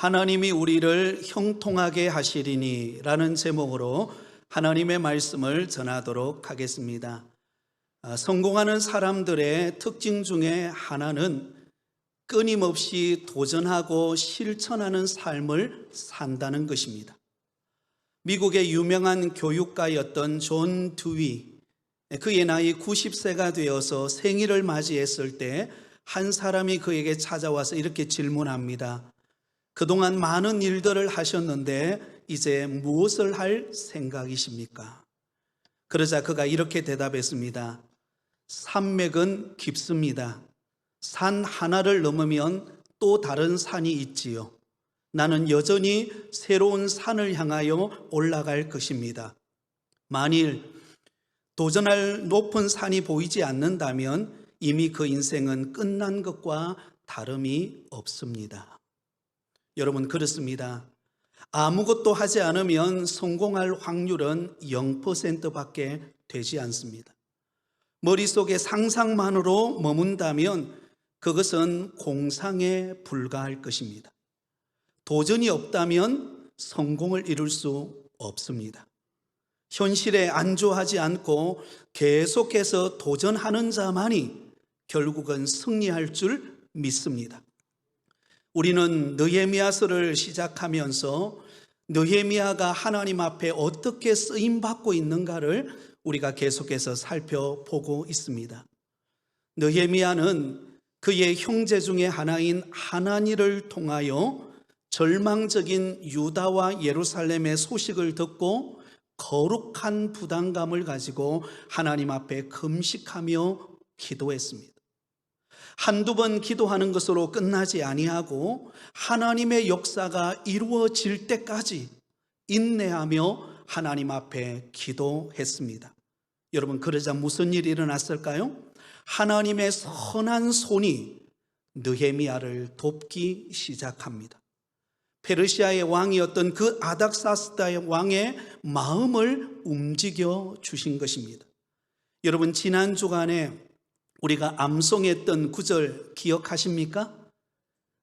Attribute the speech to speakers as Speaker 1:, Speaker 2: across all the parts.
Speaker 1: 하나님이 우리를 형통하게 하시리니 라는 제목으로 하나님의 말씀을 전하도록 하겠습니다. 성공하는 사람들의 특징 중에 하나는 끊임없이 도전하고 실천하는 삶을 산다는 것입니다. 미국의 유명한 교육가였던 존 듀이, 그의 나이 90세가 되어서 생일을 맞이했을 때 한 사람이 그에게 찾아와서 이렇게 질문합니다. 그동안 많은 일들을 하셨는데 이제 무엇을 할 생각이십니까? 그러자 그가 이렇게 대답했습니다. 산맥은 깊습니다. 산 하나를 넘으면 또 다른 산이 있지요. 나는 여전히 새로운 산을 향하여 올라갈 것입니다. 만일 도전할 높은 산이 보이지 않는다면 이미 그 인생은 끝난 것과 다름이 없습니다. 여러분, 그렇습니다. 아무것도 하지 않으면 성공할 확률은 0%밖에 되지 않습니다. 머릿속에 상상만으로 머문다면 그것은 공상에 불과할 것입니다. 도전이 없다면 성공을 이룰 수 없습니다. 현실에 안주하지 않고 계속해서 도전하는 자만이 결국은 승리할 줄 믿습니다. 우리는 느헤미야서를 시작하면서 느헤미야가 하나님 앞에 어떻게 쓰임받고 있는가를 우리가 계속해서 살펴보고 있습니다. 느헤미야는 그의 형제 중에 하나인 하나니를 통하여 절망적인 유다와 예루살렘의 소식을 듣고 거룩한 부담감을 가지고 하나님 앞에 금식하며 기도했습니다. 한두 번 기도하는 것으로 끝나지 아니하고 하나님의 역사가 이루어질 때까지 인내하며 하나님 앞에 기도했습니다. 여러분, 그러자 무슨 일이 일어났을까요? 하나님의 선한 손이 느헤미야를 돕기 시작합니다. 페르시아의 왕이었던 그 아닥사스다의 왕의 마음을 움직여 주신 것입니다. 여러분, 지난 주간에 우리가 암송했던 구절 기억하십니까?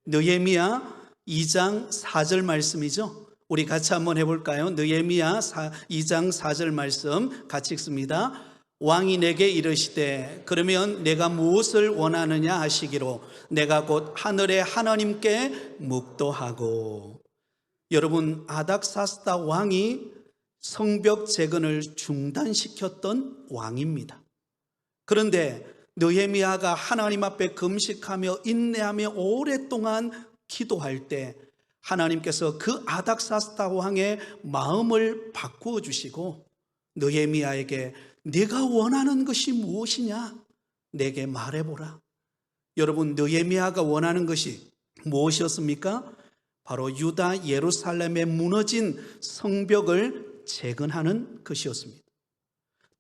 Speaker 1: 느헤미야 2장 4절 말씀이죠. 우리 같이 한번 해볼까요? 느헤미야 2장 4절 말씀 같이 읽습니다. 왕이 내게 이르시되 그러면 내가 무엇을 원하느냐 하시기로 내가 곧 하늘의 하나님께 묵도하고. 여러분, 아닥사스다 왕이 성벽 재건을 중단시켰던 왕입니다. 그런데 느헤미야가 하나님 앞에 금식하며 인내하며 오랫동안 기도할 때 하나님께서 그 아닥사스다 왕의 마음을 바꾸어 주시고 느헤미야에게 네가 원하는 것이 무엇이냐? 내게 말해보라. 여러분, 느헤미야가 원하는 것이 무엇이었습니까? 바로 유다 예루살렘에 무너진 성벽을 재건하는 것이었습니다.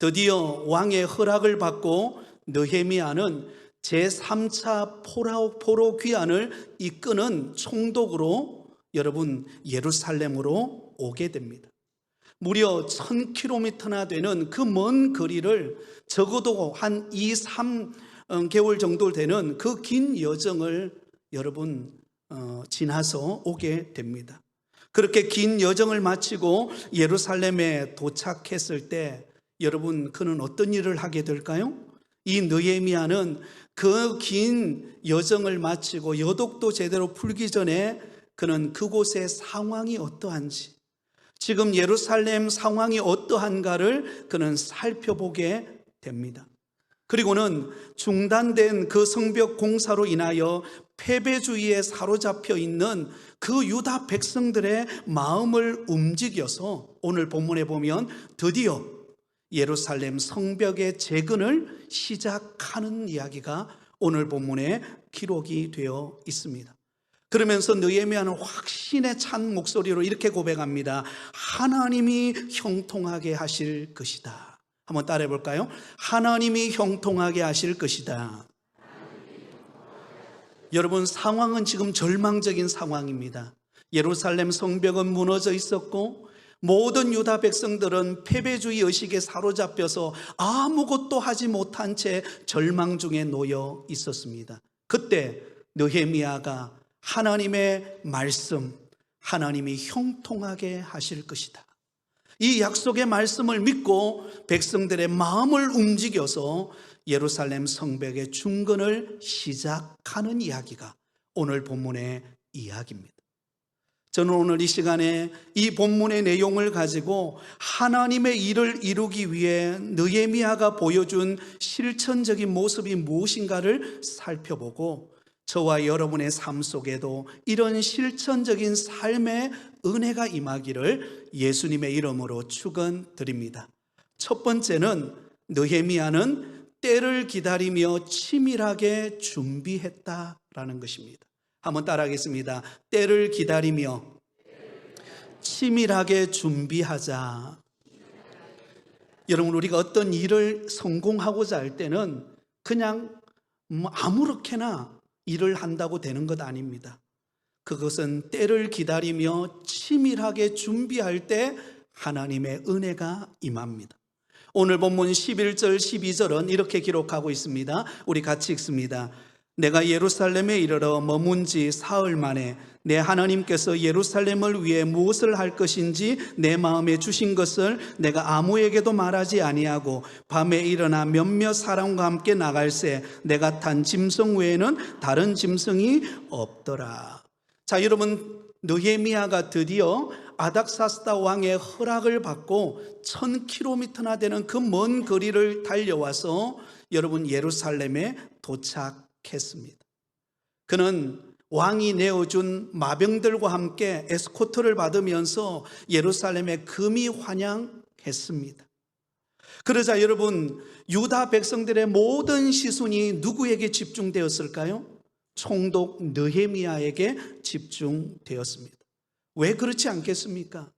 Speaker 1: 드디어 왕의 허락을 받고 느헤미야는 제3차 포로 귀환을 이끄는 총독으로 여러분 예루살렘으로 오게 됩니다. 무려 1000km나 되는 그 먼 거리를 적어도 한 2-3개월 정도 되는 그 긴 여정을 여러분 지나서 오게 됩니다. 그렇게 긴 여정을 마치고 예루살렘에 도착했을 때 여러분, 그는 어떤 일을 하게 될까요? 이 느헤미야는 그 긴 여정을 마치고 여독도 제대로 풀기 전에 그는 그곳의 상황이 어떠한지, 지금 예루살렘 상황이 어떠한가를 그는 살펴보게 됩니다. 그리고는 중단된 그 성벽 공사로 인하여 패배주의에 사로잡혀 있는 그 유다 백성들의 마음을 움직여서 오늘 본문에 보면 드디어 예루살렘 성벽의 재건을 시작하는 이야기가 오늘 본문에 기록이 되어 있습니다. 그러면서 느헤미야는 확신에 찬 목소리로 이렇게 고백합니다. 하나님이 형통하게 하실 것이다. 한번 따라해 볼까요? 하나님이 형통하게 하실 것이다. 여러분, 상황은 지금 절망적인 상황입니다. 예루살렘 성벽은 무너져 있었고 모든 유다 백성들은 패배주의 의식에 사로잡혀서 아무것도 하지 못한 채 절망 중에 놓여 있었습니다. 그때 느헤미야가 하나님의 말씀, 하나님이 형통하게 하실 것이다. 이 약속의 말씀을 믿고 백성들의 마음을 움직여서 예루살렘 성벽의 중건을 시작하는 이야기가 오늘 본문의 이야기입니다. 저는 오늘 이 시간에 이 본문의 내용을 가지고 하나님의 일을 이루기 위해 느헤미야가 보여준 실천적인 모습이 무엇인가를 살펴보고 저와 여러분의 삶 속에도 이런 실천적인 삶의 은혜가 임하기를 예수님의 이름으로 축원드립니다. 첫 번째는 느헤미야는 때를 기다리며 치밀하게 준비했다라는 것입니다. 한번 따라하겠습니다. 때를 기다리며 치밀하게 준비하자. 여러분, 우리가 어떤 일을 성공하고자 할 때는 그냥 아무렇게나 일을 한다고 되는 것 아닙니다. 그것은 때를 기다리며 치밀하게 준비할 때 하나님의 은혜가 임합니다. 오늘 본문 11절 12절은 이렇게 기록하고 있습니다. 우리 같이 읽습니다. 내가 예루살렘에 이르러 머문 지 사흘 만에 내 하나님께서 예루살렘을 위해 무엇을 할 것인지 내 마음에 주신 것을 내가 아무에게도 말하지 아니하고 밤에 일어나 몇몇 사람과 함께 나갈새 내가 탄 짐승 외에는 다른 짐승이 없더라. 자, 여러분, 느헤미야가 드디어 아닥사스다 왕의 허락을 받고 1000km나 되는 그 먼 거리를 달려와서 여러분 예루살렘에 도착했습니다. 그는 왕이 내어준 마병들과 함께 에스코트를 받으면서 예루살렘에 금이 환영했습니다. 그러자 여러분, 유다 백성들의 모든 시선이 누구에게 집중되었을까요? 총독 느헤미야에게 집중되었습니다. 왜 그렇지 않겠습니까?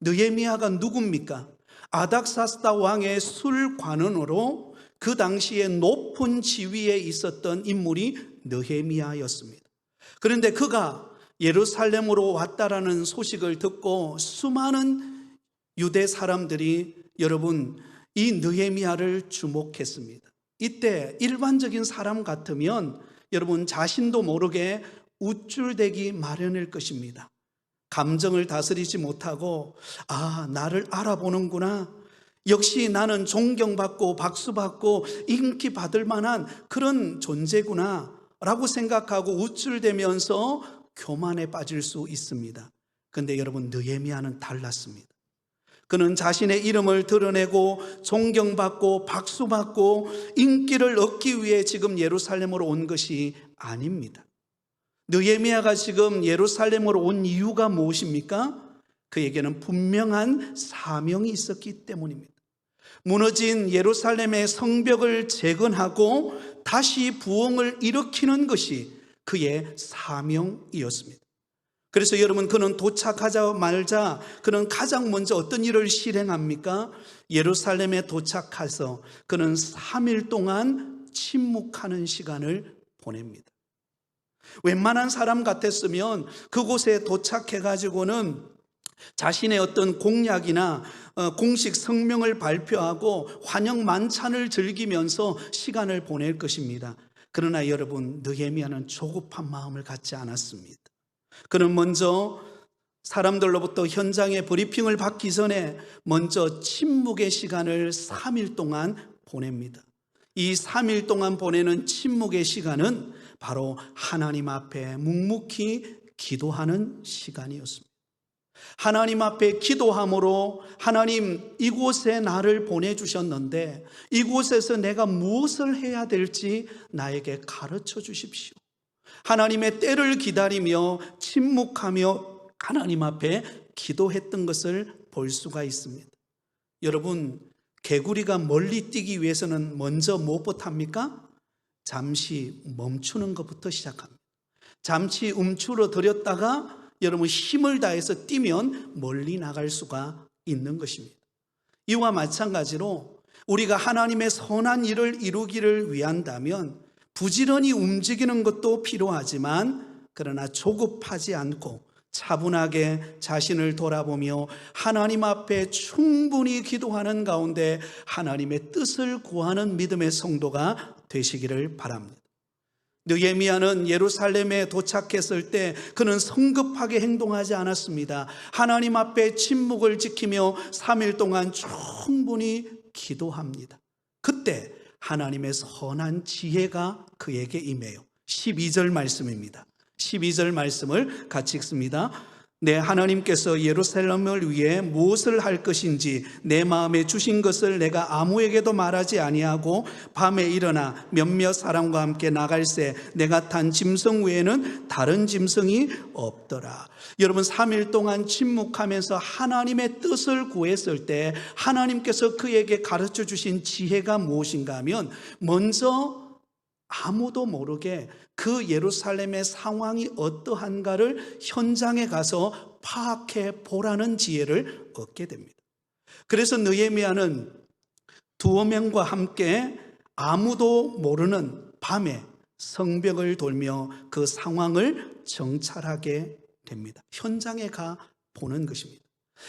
Speaker 1: 느헤미야가 누굽니까? 아닥사스다 왕의 술관원으로 그 당시에 높은 지위에 있었던 인물이 느헤미야였습니다. 그런데 그가 예루살렘으로 왔다라는 소식을 듣고 수많은 유대 사람들이 여러분 이 느헤미야를 주목했습니다. 이때 일반적인 사람 같으면 여러분 자신도 모르게 우쭐대기 마련일 것입니다. 감정을 다스리지 못하고 나를 알아보는구나, 역시 나는 존경받고 박수받고 인기받을 만한 그런 존재구나 라고 생각하고 우쭐대면서 교만에 빠질 수 있습니다. 그런데 여러분, 느헤미야는 달랐습니다. 그는 자신의 이름을 드러내고 존경받고 박수받고 인기를 얻기 위해 지금 예루살렘으로 온 것이 아닙니다. 느헤미야가 지금 예루살렘으로 온 이유가 무엇입니까? 그에게는 분명한 사명이 있었기 때문입니다. 무너진 예루살렘의 성벽을 재건하고 다시 부흥을 일으키는 것이 그의 사명이었습니다. 그래서 여러분, 그는 도착하자마자 그는 가장 먼저 어떤 일을 실행합니까? 예루살렘에 도착해서 그는 3일 동안 침묵하는 시간을 보냅니다. 웬만한 사람 같았으면 그곳에 도착해가지고는 자신의 어떤 공약이나 공식 성명을 발표하고 환영 만찬을 즐기면서 시간을 보낼 것입니다. 그러나 여러분, 느헤미야는 조급한 마음을 갖지 않았습니다. 그는 먼저 사람들로부터 현장의 브리핑을 받기 전에 먼저 침묵의 시간을 3일 동안 보냅니다. 이 3일 동안 보내는 침묵의 시간은 바로 하나님 앞에 묵묵히 기도하는 시간이었습니다. 하나님 앞에 기도함으로 하나님, 이곳에 나를 보내주셨는데 이곳에서 내가 무엇을 해야 될지 나에게 가르쳐 주십시오. 하나님의 때를 기다리며 침묵하며 하나님 앞에 기도했던 것을 볼 수가 있습니다. 여러분, 개구리가 멀리 뛰기 위해서는 먼저 무엇부터 합니까? 잠시 멈추는 것부터 시작합니다. 잠시 움츠러들었다가 여러분 힘을 다해서 뛰면 멀리 나갈 수가 있는 것입니다. 이와 마찬가지로 우리가 하나님의 선한 일을 이루기를 위한다면 부지런히 움직이는 것도 필요하지만 그러나 조급하지 않고 차분하게 자신을 돌아보며 하나님 앞에 충분히 기도하는 가운데 하나님의 뜻을 구하는 믿음의 성도가 되시기를 바랍니다. 느헤미야는 예루살렘에 도착했을 때 그는 성급하게 행동하지 않았습니다. 하나님 앞에 침묵을 지키며 3일 동안 충분히 기도합니다. 그때 하나님의 선한 지혜가 그에게 임해요. 12절 말씀입니다. 12절 말씀을 같이 읽습니다. 내 하나님께서 예루살렘을 위해 무엇을 할 것인지 내 마음에 주신 것을 내가 아무에게도 말하지 아니하고 밤에 일어나 몇몇 사람과 함께 나갈새 내가 탄 짐승 외에는 다른 짐승이 없더라. 여러분, 3일 동안 침묵하면서 하나님의 뜻을 구했을 때 하나님께서 그에게 가르쳐 주신 지혜가 무엇인가 하면, 먼저 아무도 모르게 그 예루살렘의 상황이 어떠한가를 현장에 가서 파악해 보라는 지혜를 얻게 됩니다. 그래서 느헤미야는 두어 명과 함께 아무도 모르는 밤에 성벽을 돌며 그 상황을 정찰하게 됩니다. 현장에 가 보는 것입니다.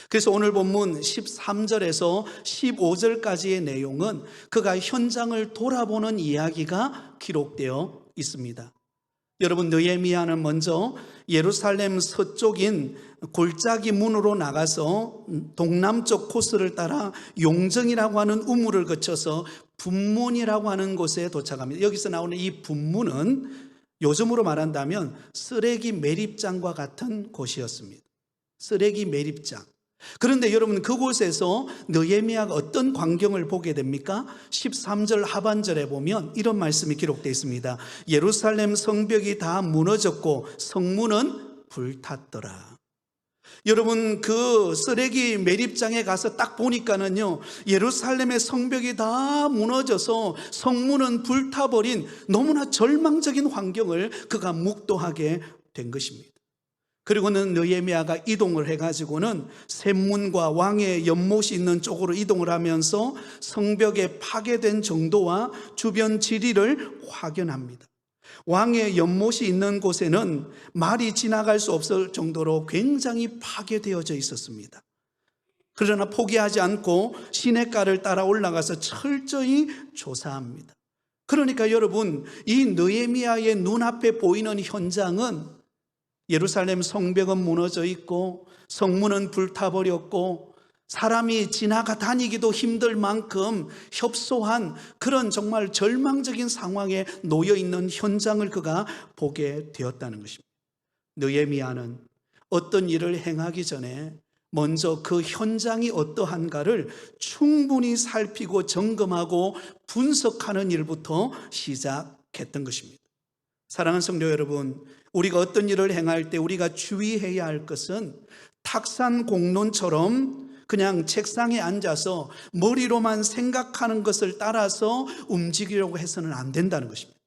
Speaker 1: 그래서 오늘 본문 13절에서 15절까지의 내용은 그가 현장을 돌아보는 이야기가 기록되어 있습니다. 여러분, 느헤미야는 먼저 예루살렘 서쪽인 골짜기 문으로 나가서 동남쪽 코스를 따라 용정이라고 하는 우물을 거쳐서 분문이라고 하는 곳에 도착합니다. 여기서 나오는 이 분문은 요즘으로 말한다면 쓰레기 매립장과 같은 곳이었습니다. 쓰레기 매립장. 그런데 여러분, 그곳에서 느헤미야가 어떤 광경을 보게 됩니까? 13절 하반절에 보면 이런 말씀이 기록되어 있습니다. 예루살렘 성벽이 다 무너졌고 성문은 불탔더라. 여러분, 그 쓰레기 매립장에 가서 딱 보니까는요, 예루살렘의 성벽이 다 무너져서 성문은 불타버린 너무나 절망적인 환경을 그가 묵도하게 된 것입니다. 그리고는 느헤미야가 이동을 해가지고는 샘문과 왕의 연못이 있는 쪽으로 이동을 하면서 성벽에 파괴된 정도와 주변 지리를 확인합니다. 왕의 연못이 있는 곳에는 말이 지나갈 수 없을 정도로 굉장히 파괴되어져 있었습니다. 그러나 포기하지 않고 시냇가를 따라 올라가서 철저히 조사합니다. 그러니까 여러분, 이 느헤미야의 눈앞에 보이는 현장은 예루살렘 성벽은 무너져 있고 성문은 불타버렸고 사람이 지나가 다니기도 힘들 만큼 협소한 그런 정말 절망적인 상황에 놓여 있는 현장을 그가 보게 되었다는 것입니다. 느헤미야는 어떤 일을 행하기 전에 먼저 그 현장이 어떠한가를 충분히 살피고 점검하고 분석하는 일부터 시작했던 것입니다. 사랑하는 성도 여러분, 우리가 어떤 일을 행할 때 우리가 주의해야 할 것은 탁산 공론처럼 그냥 책상에 앉아서 머리로만 생각하는 것을 따라서 움직이려고 해서는 안 된다는 것입니다.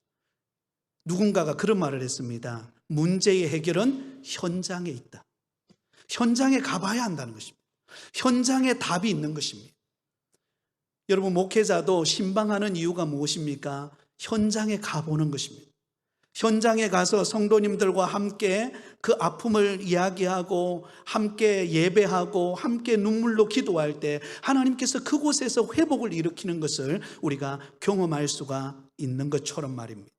Speaker 1: 누군가가 그런 말을 했습니다. 문제의 해결은 현장에 있다. 현장에 가봐야 한다는 것입니다. 현장에 답이 있는 것입니다. 여러분, 목회자도 신방하는 이유가 무엇입니까? 현장에 가보는 것입니다. 현장에 가서 성도님들과 함께 그 아픔을 이야기하고 함께 예배하고 함께 눈물로 기도할 때 하나님께서 그곳에서 회복을 일으키는 것을 우리가 경험할 수가 있는 것처럼 말입니다.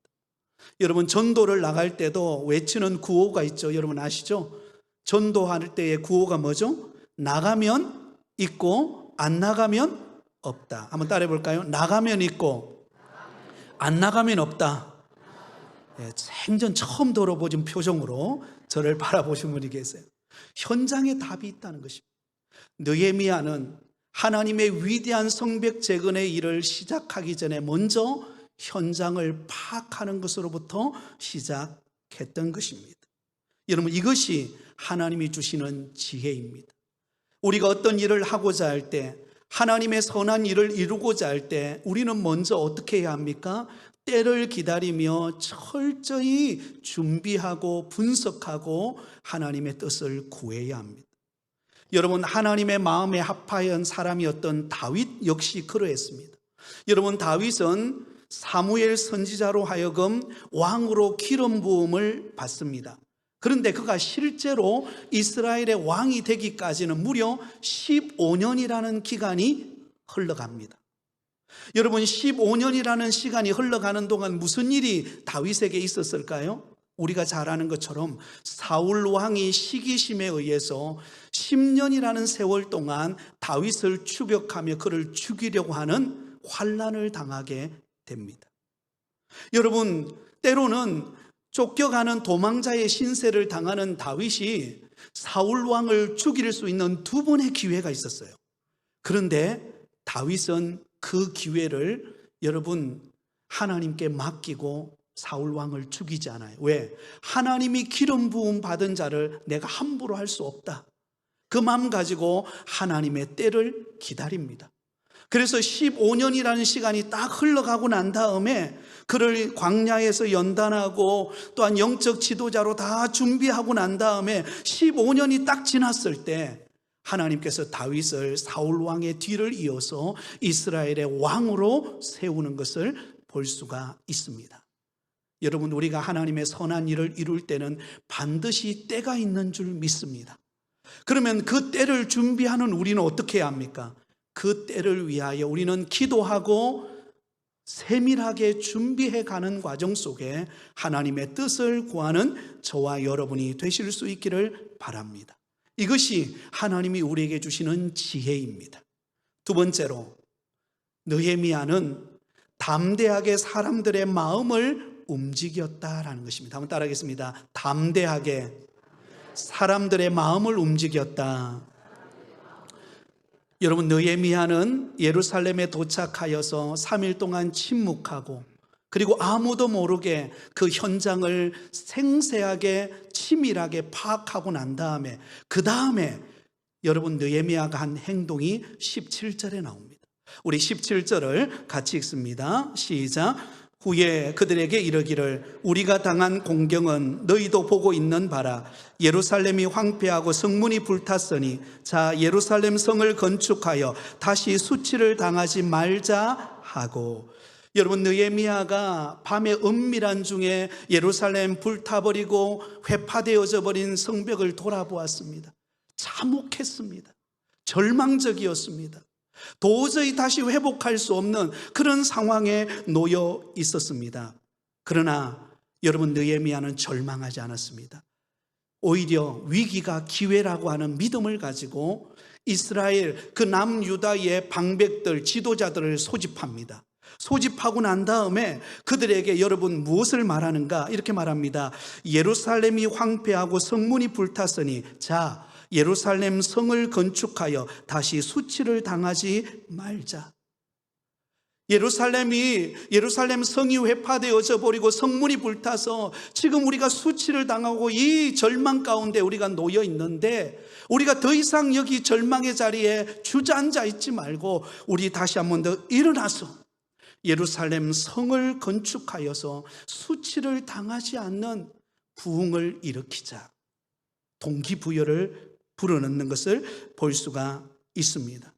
Speaker 1: 여러분, 전도를 나갈 때도 외치는 구호가 있죠. 여러분 아시죠? 전도할 때의 구호가 뭐죠? 나가면 있고 안 나가면 없다. 한번 따라해 볼까요? 나가면 있고 안 나가면 없다. 생전 처음 들어보신 표정으로 저를 바라보신 분이 계세요. 현장에 답이 있다는 것입니다. 느헤미야는 하나님의 위대한 성벽 재건의 일을 시작하기 전에 먼저 현장을 파악하는 것으로부터 시작했던 것입니다. 여러분, 이것이 하나님이 주시는 지혜입니다. 우리가 어떤 일을 하고자 할 때, 하나님의 선한 일을 이루고자 할 때 우리는 먼저 어떻게 해야 합니까? 때를 기다리며 철저히 준비하고 분석하고 하나님의 뜻을 구해야 합니다. 여러분, 하나님의 마음에 합하여 사람이었던 다윗 역시 그러했습니다. 여러분, 다윗은 사무엘 선지자로 하여금 왕으로 기름 부음을 받습니다. 그런데 그가 실제로 이스라엘의 왕이 되기까지는 무려 15년이라는 기간이 흘러갑니다. 여러분 15년이라는 시간이 흘러가는 동안 무슨 일이 다윗에게 있었을까요? 우리가 잘 아는 것처럼 사울 왕이 시기심에 의해서 10년이라는 세월 동안 다윗을 추격하며 그를 죽이려고 하는 환난을 당하게 됩니다. 여러분, 때로는 쫓겨가는 도망자의 신세를 당하는 다윗이 사울 왕을 죽일 수 있는 두 번의 기회가 있었어요. 그런데 다윗은 그 기회를 여러분 하나님께 맡기고 사울 왕을 죽이지 않아요. 왜? 하나님이 기름 부음 받은 자를 내가 함부로 할 수 없다. 그 마음 가지고 하나님의 때를 기다립니다. 그래서 15년이라는 시간이 딱 흘러가고 난 다음에 그를 광야에서 연단하고 또한 영적 지도자로 다 준비하고 난 다음에 15년이 딱 지났을 때 하나님께서 다윗을 사울 왕의 뒤를 이어서 이스라엘의 왕으로 세우는 것을 볼 수가 있습니다. 여러분, 우리가 하나님의 선한 일을 이룰 때는 반드시 때가 있는 줄 믿습니다. 그러면 그 때를 준비하는 우리는 어떻게 해야 합니까? 그 때를 위하여 우리는 기도하고 세밀하게 준비해 가는 과정 속에 하나님의 뜻을 구하는 저와 여러분이 되실 수 있기를 바랍니다. 이것이 하나님이 우리에게 주시는 지혜입니다. 두 번째로, 느헤미야는 담대하게 사람들의 마음을 움직였다라는 것입니다. 한번 따라하겠습니다. 담대하게 사람들의 마음을 움직였다. 여러분, 느헤미야는 예루살렘에 도착하여서 3일 동안 침묵하고 그리고 아무도 모르게 그 현장을 생생하게 치밀하게 파악하고 난 다음에 그 다음에 여러분 느헤미야가 한 행동이 17절에 나옵니다. 우리 17절을 같이 읽습니다. 시작. 후에 그들에게 이르기를 우리가 당한 공경은 너희도 보고 있는 바라. 예루살렘이 황폐하고 성문이 불탔으니 자 예루살렘 성을 건축하여 다시 수치를 당하지 말자 하고. 여러분, 느헤미야가 밤의 은밀한 중에 예루살렘 불타버리고 회파되어져 버린 성벽을 돌아보았습니다. 참혹했습니다. 절망적이었습니다. 도저히 다시 회복할 수 없는 그런 상황에 놓여 있었습니다. 그러나 여러분, 느헤미야는 절망하지 않았습니다. 오히려 위기가 기회라고 하는 믿음을 가지고 이스라엘 그 남유다의 방백들, 지도자들을 소집합니다. 소집하고 난 다음에 그들에게 여러분 무엇을 말하는가? 이렇게 말합니다. 예루살렘이 황폐하고 성문이 불탔으니 자 예루살렘 성을 건축하여 다시 수치를 당하지 말자. 예루살렘 성이 회파되어져 버리고 성문이 불타서 지금 우리가 수치를 당하고 이 절망 가운데 우리가 놓여 있는데 우리가 더 이상 여기 절망의 자리에 주저앉아 있지 말고 우리 다시 한 번 더 일어나서 예루살렘 성을 건축하여서 수치를 당하지 않는 부흥을 일으키자. 동기부여를 불어넣는 것을 볼 수가 있습니다.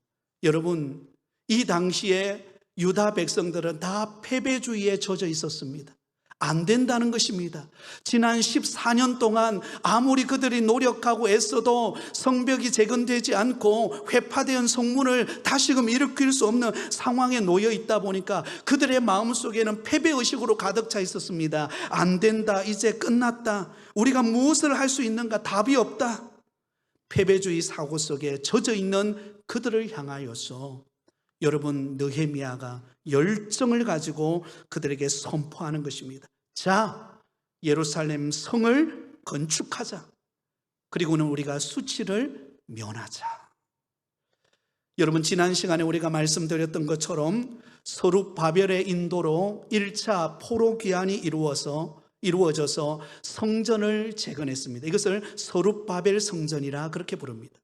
Speaker 1: 여러분, 이 당시에 유다 백성들은 다 패배주의에 젖어 있었습니다. 안 된다는 것입니다. 지난 14년 동안 아무리 그들이 노력하고 애써도 성벽이 재건되지 않고 회파된 성문을 다시금 일으킬 수 없는 상황에 놓여 있다 보니까 그들의 마음속에는 패배의식으로 가득 차 있었습니다. 안 된다, 이제 끝났다, 우리가 무엇을 할 수 있는가, 답이 없다. 패배주의 사고 속에 젖어 있는 그들을 향하여서 여러분 느헤미야가 열정을 가지고 그들에게 선포하는 것입니다. 자, 예루살렘 성을 건축하자. 그리고는 우리가 수치를 면하자. 여러분, 지난 시간에 우리가 말씀드렸던 것처럼 서룹바벨의 인도로 1차 포로 귀환이 이루어져서 성전을 재건했습니다. 이것을 서룹바벨 성전이라 그렇게 부릅니다.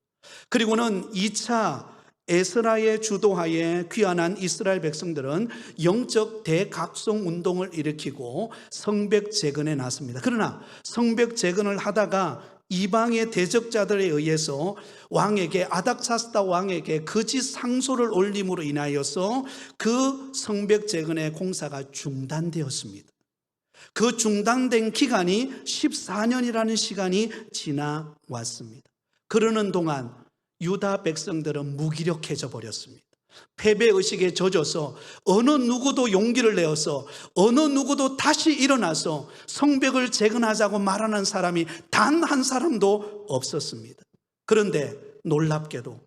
Speaker 1: 그리고는 2차 에스라의 주도하에 귀환한 이스라엘 백성들은 영적 대각성 운동을 일으키고 성벽 재건에 나섰습니다. 그러나 성벽 재건을 하다가 이방의 대적자들에 의해서 아닥사스다 왕에게 거짓 상소를 올림으로 인하여서 그 성벽 재건의 공사가 중단되었습니다. 그 중단된 기간이 14년이라는 시간이 지나왔습니다. 그러는 동안 유다 백성들은 무기력해져 버렸습니다. 패배의식에 젖어서 어느 누구도 용기를 내어서 어느 누구도 다시 일어나서 성벽을 재건하자고 말하는 사람이 단 한 사람도 없었습니다. 그런데 놀랍게도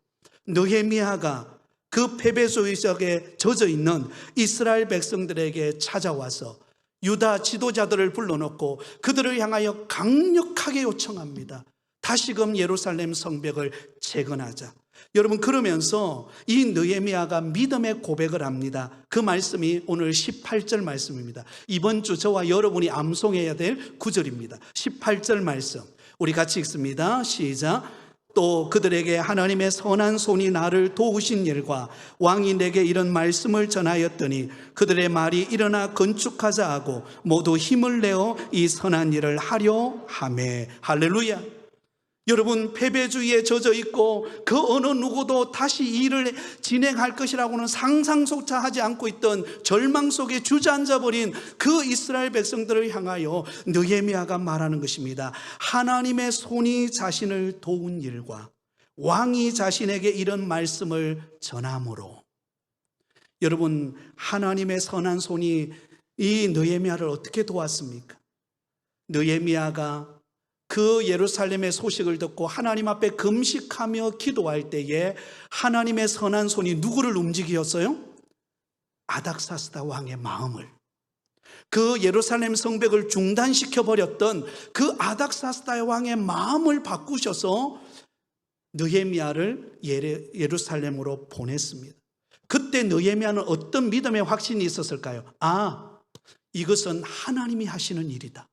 Speaker 1: 느헤미야가 그 패배의식에 젖어 있는 이스라엘 백성들에게 찾아와서 유다 지도자들을 불러놓고 그들을 향하여 강력하게 요청합니다. 다시금 예루살렘 성벽을 재건하자. 여러분, 그러면서 이 느헤미야가 믿음의 고백을 합니다. 그 말씀이 오늘 18절 말씀입니다. 이번 주 저와 여러분이 암송해야 될 구절입니다. 18절 말씀 우리 같이 읽습니다. 시작. 또 그들에게 하나님의 선한 손이 나를 도우신 일과 왕이 내게 이런 말씀을 전하였더니 그들의 말이 일어나 건축하자 하고 모두 힘을 내어 이 선한 일을 하려 하매. 할렐루야. 여러분, 패배주의에 젖어 있고 그 어느 누구도 다시 이 일을 진행할 것이라고는 상상조차 하지 않고 있던 절망 속에 주저앉아 버린 그 이스라엘 백성들을 향하여 느헤미야가 말하는 것입니다. 하나님의 손이 자신을 도운 일과 왕이 자신에게 이런 말씀을 전함으로. 여러분, 하나님의 선한 손이 이 느헤미야를 어떻게 도왔습니까? 느헤미야가 그 예루살렘의 소식을 듣고 하나님 앞에 금식하며 기도할 때에 하나님의 선한 손이 누구를 움직였어요? 아닥사스다 왕의 마음을, 그 예루살렘 성벽을 중단시켜 버렸던 그 아닥사스다 왕의 마음을 바꾸셔서 느헤미야를 예루살렘으로 보냈습니다. 그때 느헤미야는 어떤 믿음의 확신이 있었을까요? 이것은 하나님이 하시는 일이다.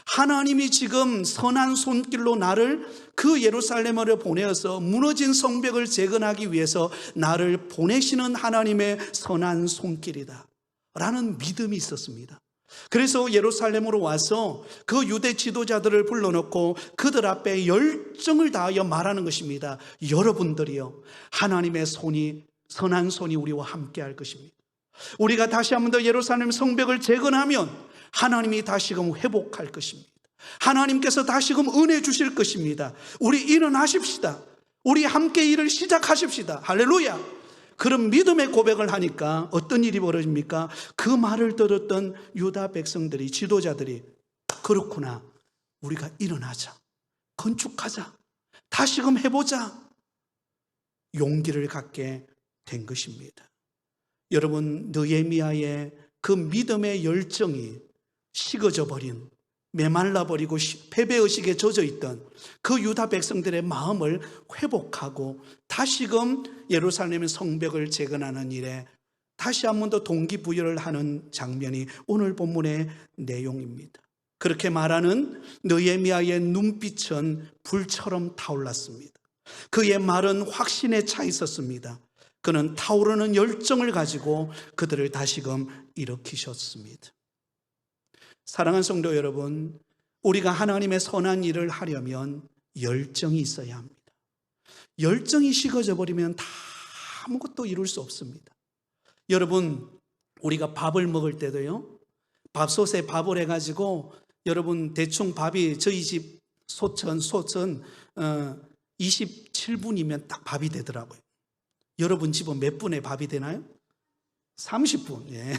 Speaker 1: 하나님이 지금 선한 손길로 나를 그 예루살렘으로 보내어서 무너진 성벽을 재건하기 위해서 나를 보내시는 하나님의 선한 손길이다 라는 믿음이 있었습니다. 그래서 예루살렘으로 와서 그 유대 지도자들을 불러놓고 그들 앞에 열정을 다하여 말하는 것입니다. 여러분들이요, 하나님의 손이, 선한 손이 우리와 함께 할 것입니다. 우리가 다시 한 번 더 예루살렘 성벽을 재건하면 하나님이 다시금 회복할 것입니다. 하나님께서 다시금 은혜 주실 것입니다. 우리 일어나십시다. 우리 함께 일을 시작하십시다. 할렐루야. 그런 믿음의 고백을 하니까 어떤 일이 벌어집니까? 그 말을 들었던 유다 백성들이, 지도자들이, 그렇구나, 우리가 일어나자, 건축하자, 다시금 해보자, 용기를 갖게 된 것입니다. 여러분, 느헤미야의 그 믿음의 열정이 식어져 버린, 메말라 버리고 패배의식에 젖어 있던 그 유다 백성들의 마음을 회복하고 다시금 예루살렘의 성벽을 재건하는 일에 다시 한 번 더 동기부여를 하는 장면이 오늘 본문의 내용입니다. 그렇게 말하는 느헤미야의 눈빛은 불처럼 타올랐습니다. 그의 말은 확신에 차 있었습니다. 그는 타오르는 열정을 가지고 그들을 다시금 일으키셨습니다. 사랑하는 성도 여러분, 우리가 하나님의 선한 일을 하려면 열정이 있어야 합니다. 열정이 식어져 버리면 다 아무것도 이룰 수 없습니다. 여러분, 우리가 밥을 먹을 때도요, 밥솥에 밥을 해가지고 여러분 대충 밥이 저희 집 소천 27분이면 딱 밥이 되더라고요. 여러분 집은 몇 분에 밥이 되나요? 30분. 예.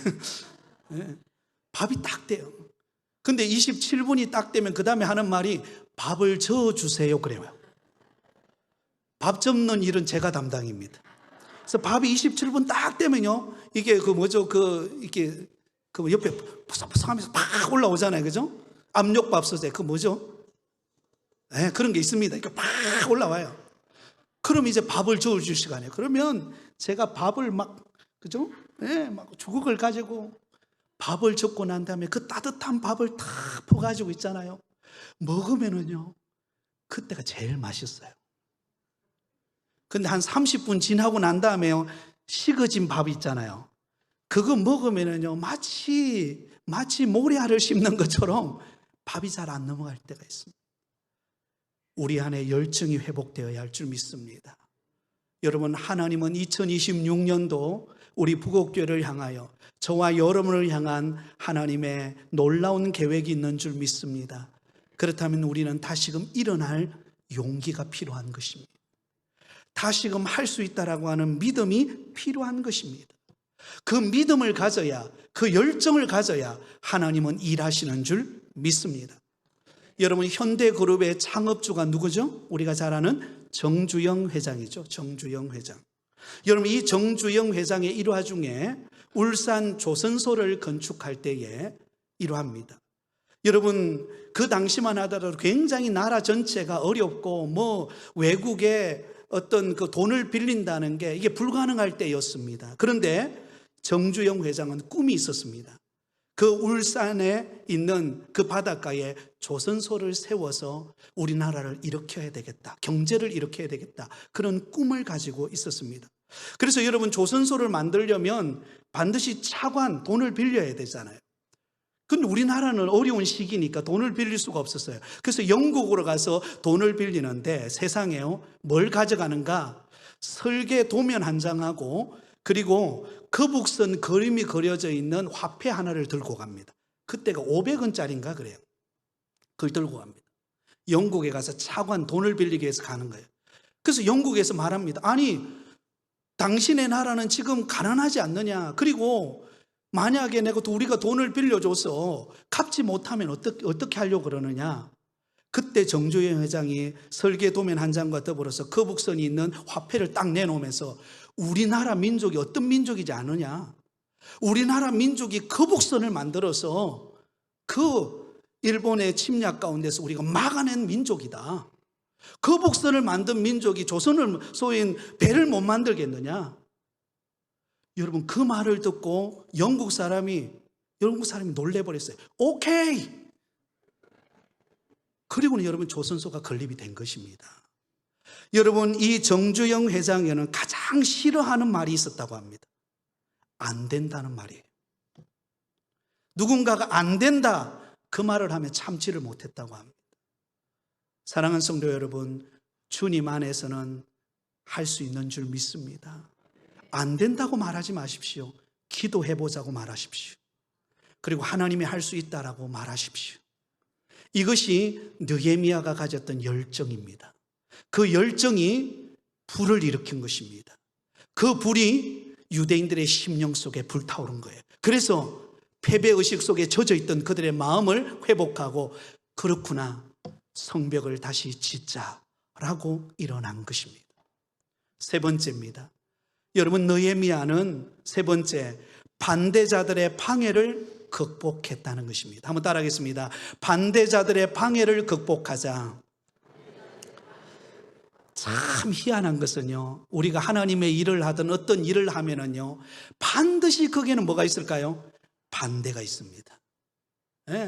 Speaker 1: 예. 밥이 딱 돼요. 근데 27분이 딱 되면 그 다음에 하는 말이 밥을 저어주세요 그래요. 밥 접는 일은 제가 담당입니다. 그래서 밥이 27분 딱 되면요, 이게 이렇게 그 옆에 푸석푸석하면서 팍 올라오잖아요, 그죠? 압력밥솥에 그 뭐죠? 네, 그런 게 있습니다. 이렇게 팍 올라와요. 그럼 이제 밥을 저어줄 시간이에요. 그러면 제가 밥을 그죠? 네, 막 주걱을 가지고 밥을 적고 난 다음에 그 따뜻한 밥을 탁 퍼가지고 있잖아요. 먹으면은요, 그때가 제일 맛있어요. 근데 한 30분 지나고 난 다음에요, 식어진 밥이 있잖아요. 그거 먹으면은요, 마치 모래알을 씹는 것처럼 밥이 잘 안 넘어갈 때가 있습니다. 우리 안에 열정이 회복되어야 할 줄 믿습니다. 여러분, 하나님은 2026년도 우리 부곡교회를 향하여, 저와 여러분을 향한 하나님의 놀라운 계획이 있는 줄 믿습니다. 그렇다면 우리는 다시금 일어날 용기가 필요한 것입니다. 다시금 할 수 있다라고 하는 믿음이 필요한 것입니다. 그 믿음을 가져야, 그 열정을 가져야 하나님은 일하시는 줄 믿습니다. 여러분, 현대그룹의 창업주가 누구죠? 우리가 잘 아는 정주영 회장이죠. 정주영 회장. 여러분, 이 정주영 회장의 일화 중에 울산 조선소를 건축할 때에 일화입니다. 여러분, 그 당시만 하더라도 굉장히 나라 전체가 어렵고 외국에 어떤 그 돈을 빌린다는 게 이게 불가능할 때였습니다. 그런데 정주영 회장은 꿈이 있었습니다. 그 울산에 있는 그 바닷가에 조선소를 세워서 우리나라를 일으켜야 되겠다, 경제를 일으켜야 되겠다, 그런 꿈을 가지고 있었습니다. 그래서 여러분, 조선소를 만들려면 반드시 차관, 돈을 빌려야 되잖아요. 근데 우리나라는 어려운 시기니까 돈을 빌릴 수가 없었어요. 그래서 영국으로 가서 돈을 빌리는데 세상에요, 뭘 가져가는가? 설계 도면 한 장하고 그리고 거북선 그림이 그려져 있는 화폐 하나를 들고 갑니다. 그때가 500원짜리인가 그래요. 그걸 들고 갑니다. 영국에 가서 차관 돈을 빌리기 위해서 가는 거예요. 그래서 영국에서 말합니다. 아니, 당신의 나라는 지금 가난하지 않느냐? 그리고 만약에 우리가 돈을 빌려줘서 갚지 못하면 어떻게 하려고 그러느냐? 그때 정주영 회장이 설계 도면 한 장과 더불어서 거북선이 있는 화폐를 딱 내놓으면서 우리나라 민족이 어떤 민족이지 않느냐? 우리나라 민족이 거북선을 만들어서 그 일본의 침략 가운데서 우리가 막아낸 민족이다. 거북선을 만든 민족이 조선을 소인 배를 못 만들겠느냐? 여러분, 그 말을 듣고 영국 사람이 놀래버렸어요. 오케이! 그리고는 여러분, 조선소가 건립이 된 것입니다. 여러분, 이 정주영 회장에는 가장 싫어하는 말이 있었다고 합니다. 안 된다는 말이에요. 누군가가 안 된다, 그 말을 하면 참지를 못했다고 합니다. 사랑하는 성도 여러분, 주님 안에서는 할 수 있는 줄 믿습니다. 안 된다고 말하지 마십시오. 기도해보자고 말하십시오. 그리고 하나님이 할 수 있다라고 말하십시오. 이것이 느헤미야가 가졌던 열정입니다. 그 열정이 불을 일으킨 것입니다. 그 불이 유대인들의 심령 속에 불타오른 거예요. 그래서 패배의식 속에 젖어있던 그들의 마음을 회복하고, 그렇구나, 성벽을 다시 짓자라고 일어난 것입니다. 세 번째입니다. 여러분, 느헤미야는 세 번째, 반대자들의 방해를 극복했다는 것입니다. 한번 따라하겠습니다. 반대자들의 방해를 극복하자. 참 희한한 것은요, 우리가 하나님의 일을 하든 어떤 일을 하면은요, 반드시 거기에는 뭐가 있을까요? 반대가 있습니다.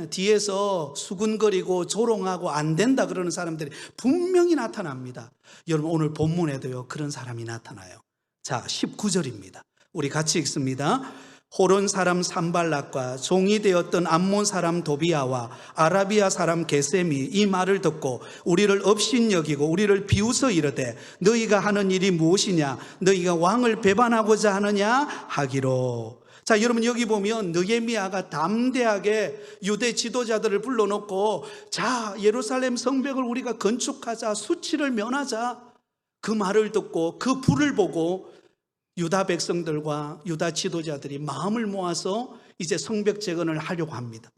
Speaker 1: 뒤에서 수군거리고 조롱하고 안 된다 그러는 사람들이 분명히 나타납니다. 여러분, 오늘 본문에도요, 그런 사람이 나타나요. 자, 19절입니다. 우리 같이 읽습니다. 호론 사람 산발락과 종이 되었던 암몬 사람 도비아와 아라비아 사람 게셈이 이 말을 듣고 우리를 업신여기고 우리를 비웃어 이르되 너희가 하는 일이 무엇이냐? 너희가 왕을 배반하고자 하느냐? 하기로. 자, 여러분, 여기 보면 느헤미야가 담대하게 유대 지도자들을 불러놓고, 자, 예루살렘 성벽을 우리가 건축하자, 수치를 면하자, 그 말을 듣고 그 불을 보고 유다 백성들과 유다 지도자들이 마음을 모아서 이제 성벽 재건을 하려고 합니다.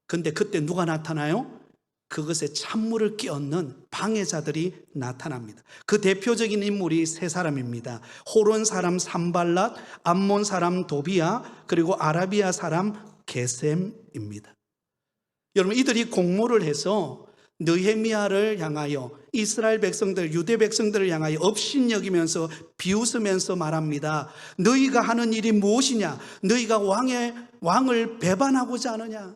Speaker 1: 그런데 그때 누가 나타나요? 그것에 찬물을 끼얹는 방해자들이 나타납니다. 그 대표적인 인물이 세 사람입니다. 호론 사람 산발랏, 암몬 사람 도비아, 그리고 아라비아 사람 게셈입니다. 여러분, 이들이 공모를 해서 느헤미야를 향하여, 이스라엘 백성들, 유대 백성들을 향하여 업신여기면서 비웃으면서 말합니다. 너희가 하는 일이 무엇이냐? 너희가 왕을 배반하고자 하느냐?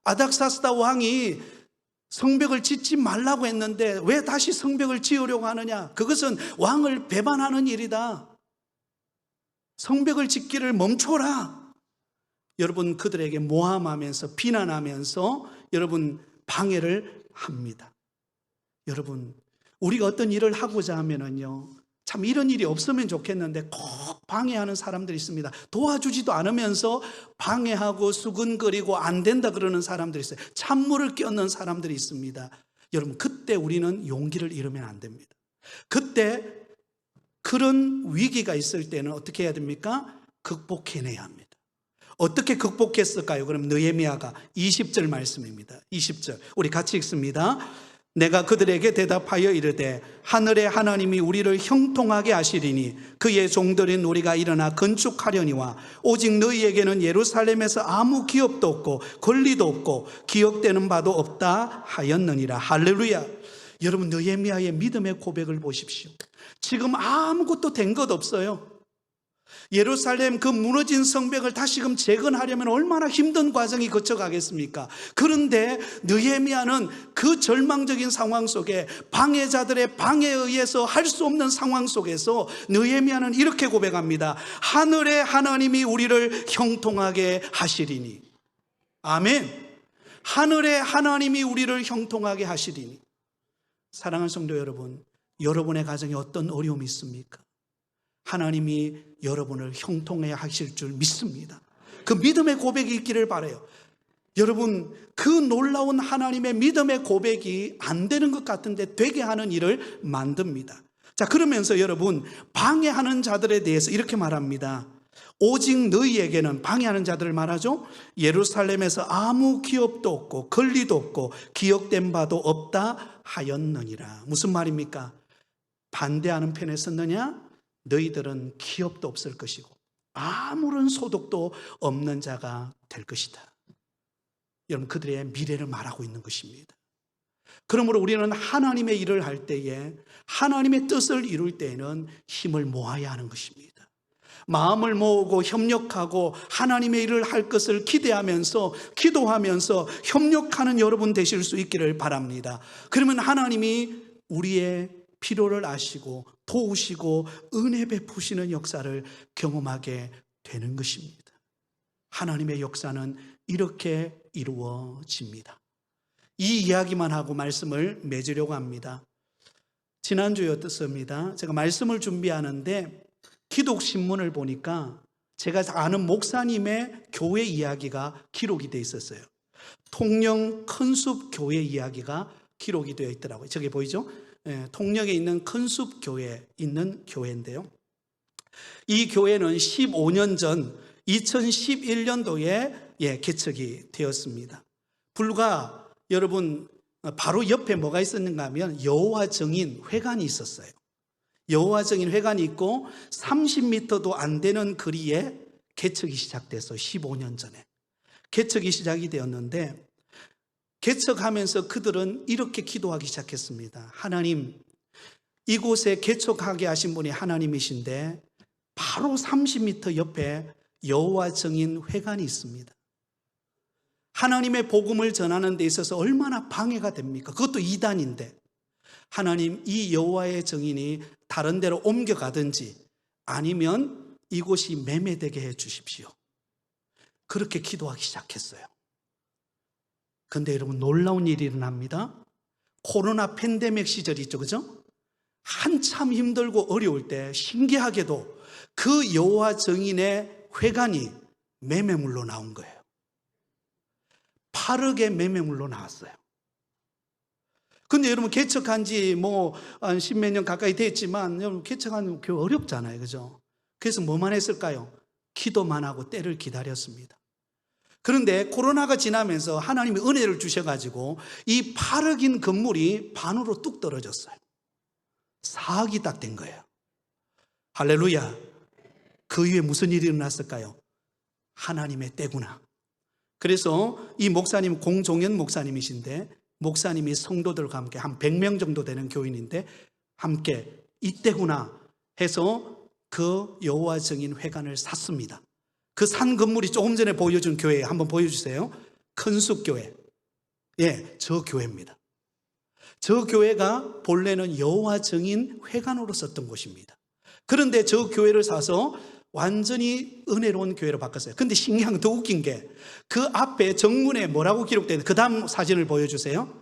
Speaker 1: 아닥사스다 왕이 성벽을 짓지 말라고 했는데 왜 다시 성벽을 지으려고 하느냐? 그것은 왕을 배반하는 일이다. 성벽을 짓기를 멈춰라. 여러분, 그들에게 모함하면서 비난하면서 여러분 방해를 합니다. 여러분, 우리가 어떤 일을 하고자 하면은요, 참 이런 일이 없으면 좋겠는데 꼭 방해하는 사람들이 있습니다. 도와주지도 않으면서 방해하고 수근거리고 안 된다 그러는 사람들이 있어요. 찬물을 끼얹는 사람들이 있습니다. 여러분, 그때 우리는 용기를 잃으면 안 됩니다. 그때 그런 위기가 있을 때는 어떻게 해야 됩니까? 극복해내야 합니다. 어떻게 극복했을까요? 그럼 느헤미야가 20절 말씀입니다. 20절 우리 같이 읽습니다. 내가 그들에게 대답하여 이르되 하늘의 하나님이 우리를 형통하게 하시리니 그의 종들인 우리가 일어나 건축하려니와 오직 너희에게는 예루살렘에서 아무 기업도 없고 권리도 없고 기억되는 바도 없다 하였느니라. 할렐루야. 여러분, 느헤미야의 믿음의 고백을 보십시오. 지금 아무것도 된 것 없어요. 예루살렘 그 무너진 성벽을 다시금 재건하려면 얼마나 힘든 과정이 거쳐가겠습니까? 그런데 느헤미야는 그 절망적인 상황 속에 방해자들의 방해에 의해서 할 수 없는 상황 속에서 느헤미야는 이렇게 고백합니다. 하늘의 하나님이 우리를 형통하게 하시리니. 아멘. 하늘의 하나님이 우리를 형통하게 하시리니. 사랑하는 성도 여러분, 여러분의 가정에 어떤 어려움이 있습니까? 하나님이 여러분을 형통해 하실 줄 믿습니다. 그 믿음의 고백이 있기를 바라요. 여러분, 그 놀라운 하나님의 믿음의 고백이 안 되는 것 같은데 되게 하는 일을 만듭니다. 자, 그러면서 여러분, 방해하는 자들에 대해서 이렇게 말합니다. 오직 너희에게는, 방해하는 자들을 말하죠. 예루살렘에서 아무 기업도 없고 권리도 없고 기억된 바도 없다 하였느니라. 무슨 말입니까? 반대하는 편에 섰느냐? 너희들은 기업도 없을 것이고 아무런 소득도 없는 자가 될 것이다. 여러분, 그들의 미래를 말하고 있는 것입니다. 그러므로 우리는 하나님의 일을 할 때에, 하나님의 뜻을 이룰 때에는 힘을 모아야 하는 것입니다. 마음을 모으고 협력하고 하나님의 일을 할 것을 기대하면서 기도하면서 협력하는 여러분 되실 수 있기를 바랍니다. 그러면 하나님이 우리의 필요를 아시고 도우시고 은혜 베푸시는 역사를 경험하게 되는 것입니다. 하나님의 역사는 이렇게 이루어집니다. 이 이야기만 하고 말씀을 맺으려고 합니다. 지난주였습니다. 제가 말씀을 준비하는데 기독신문을 보니까 제가 아는 목사님의 교회 이야기가 기록이 되어 있었어요. 통영 큰숲 교회 이야기가 기록이 되어 있더라고요. 저기 보이죠? 통영에 있는 큰숲 교회에 있는 교회인데요. 이 교회는 15년 전 2011년도에 개척이 되었습니다. 불과 여러분 바로 옆에 뭐가 있었는가 하면 여호와 증인 회관이 있었어요. 여호와 증인 회관이 있고 30m도 안 되는 거리에 개척이 시작돼서 15년 전에 개척이 시작이 되었는데, 개척하면서 그들은 이렇게 기도하기 시작했습니다. 하나님, 이곳에 개척하게 하신 분이 하나님이신데 바로 30m 옆에 여호와 증인 회관이 있습니다. 하나님의 복음을 전하는 데 있어서 얼마나 방해가 됩니까? 그것도 이단인데, 하나님, 이 여호와의 증인이 다른 데로 옮겨가든지 아니면 이곳이 매매되게 해 주십시오. 그렇게 기도하기 시작했어요. 그런데 여러분, 놀라운 일이 일어납니다. 코로나 팬데믹 시절이 있죠, 그죠? 한참 힘들고 어려울 때 신기하게도 그 여호와 증인의 회관이 매매물로 나온 거예요. 8억의 매매물로 나왔어요. 근데 여러분, 개척한 지 한 10몇 년 가까이 됐지만 여러분, 개척하는 게 어렵잖아요, 그죠? 그래서 뭐만 했을까요? 기도만 하고 때를 기다렸습니다. 그런데 코로나가 지나면서 하나님이 은혜를 주셔가지고 이 8억인 건물이 반으로 뚝 떨어졌어요. 4억이 딱 된 거예요. 할렐루야. 그 이후에 무슨 일이 일어났을까요? 하나님의 때구나. 그래서 이 목사님, 공종현 목사님이신데, 목사님이 성도들과 함께 한 100명 정도 되는 교인인데 함께 이때구나 해서 그 여호와 증인 회관을 샀습니다. 그 산 건물이 조금 전에 보여준 교회 한번 보여주세요. 큰숲교회. 저 교회입니다. 저 교회가 본래는 여호와 증인 회관으로 썼던 곳입니다. 그런데 저 교회를 사서 완전히 은혜로운 교회로 바꿨어요. 근데 신기한 건 더 웃긴 게 그 앞에 정문에 뭐라고 기록되어 있는지, 그 다음 사진을 보여주세요.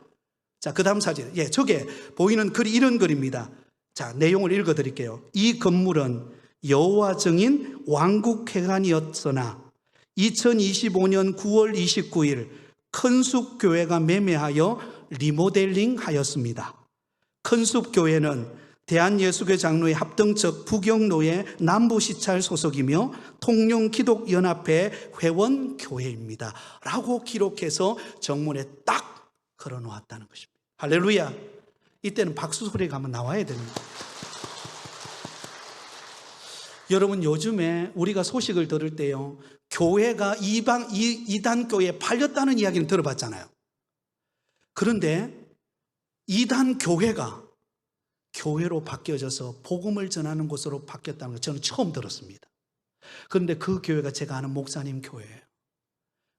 Speaker 1: 자, 그 다음 사진. 저게 보이는 글이 이런 글입니다. 자, 내용을 읽어드릴게요. 이 건물은 여호와 증인 왕국회관이었으나 2025년 9월 29일 큰숲교회가 매매하여 리모델링 하였습니다. 큰숲교회는 대한예수교 장로회 합동측 부경로회 남부시찰 소속이며 통용기독연합회 회원교회입니다 라고 기록해서 정문에 딱 걸어놓았다는 것입니다. 할렐루야. 이때는 박수 소리가 한번 나와야 됩니다. 여러분, 요즘에 우리가 소식을 들을 때요, 교회가 이단 교회에 팔렸다는 이야기는 들어봤잖아요. 그런데 이단 교회가 교회로 바뀌어져서 복음을 전하는 곳으로 바뀌었다는 걸 저는 처음 들었습니다. 그런데 그 교회가 제가 아는 목사님 교회예요.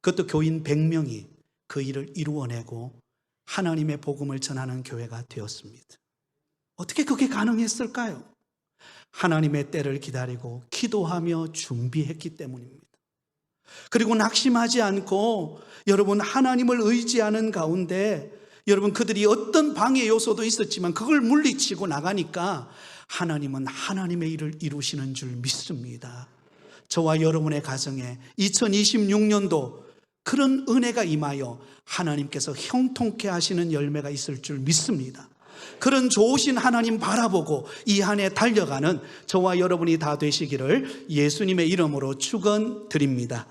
Speaker 1: 그것도 교인 100명이 그 일을 이루어내고 하나님의 복음을 전하는 교회가 되었습니다. 어떻게 그게 가능했을까요? 하나님의 때를 기다리고 기도하며 준비했기 때문입니다. 그리고 낙심하지 않고 여러분, 하나님을 의지하는 가운데 여러분, 그들이 어떤 방해 요소도 있었지만 그걸 물리치고 나가니까 하나님은 하나님의 일을 이루시는 줄 믿습니다. 저와 여러분의 가정에 2026년도 그런 은혜가 임하여 하나님께서 형통케 하시는 열매가 있을 줄 믿습니다. 그런 좋으신 하나님 바라보고 이 한 해 달려가는 저와 여러분이 다 되시기를 예수님의 이름으로 축원드립니다.